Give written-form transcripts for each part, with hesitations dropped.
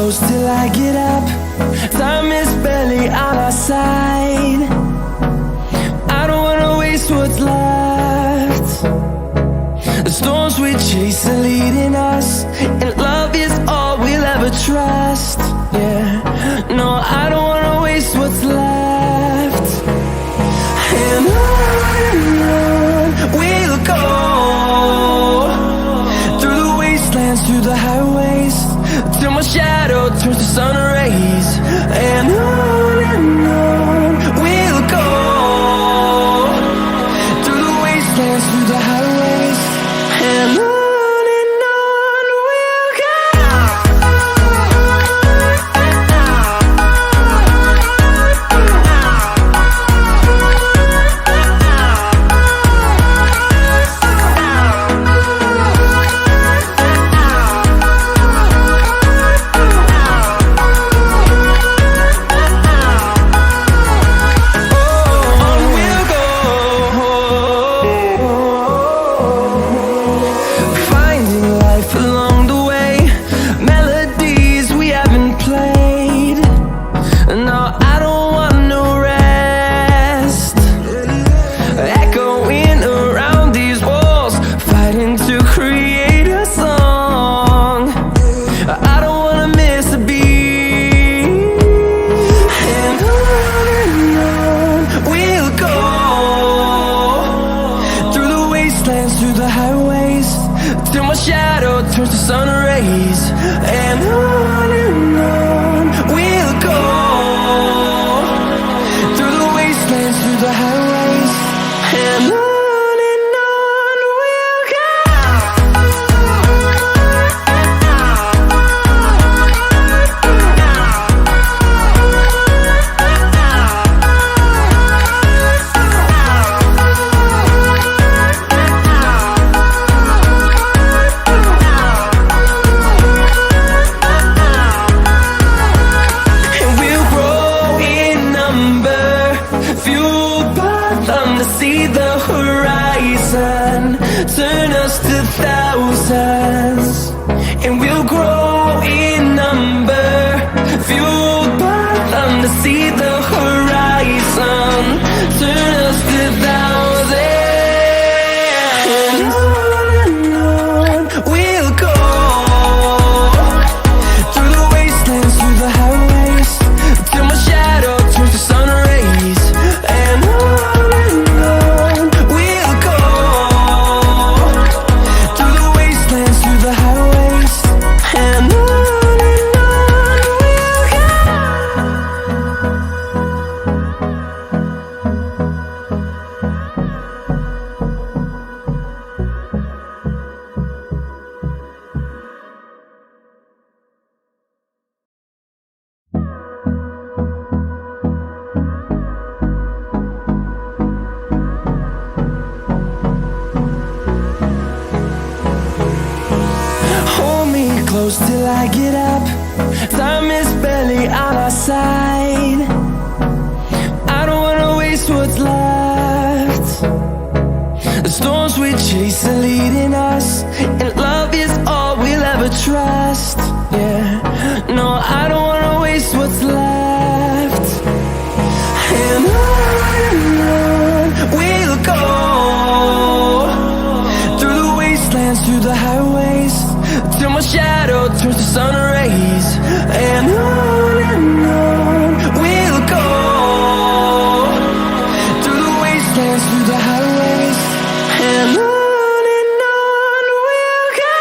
close till I get up. Time is barely on our side. I don't wanna waste what's left. The storms we chase are leading us, and love is all we'll ever trust. Yeah, no, I don't wanna waste what's left. And on we'll go, through the wastelands, through the highways, till my shadow turns to sun rays. And on we'll go, through the wastelands, through the highways, and on we'll go. Through the highways, till my shadow turns to sun rays. And on we'll go, through the wastelands, through the highways, and on we'll go. See the horizon turn us to thousands, and we'll grow in number, fueled by them. To see the horizon turn us to thousands, and on we'll go, through the wastelands, through the highways, till my shadow turns to sun rays. And on close till I get up. Time is barely on our side. I don't wanna waste what's left. The storms we chase are leading us, and love is all we'll ever trust. Yeah, no, I don't wanna waste what's left. And on we'll go, through the wastelands, through the highways, till my shadow turns to sun rays. And on we'll go, through the wastelands, through the highways, and on we'll go.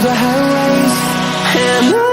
the highways, and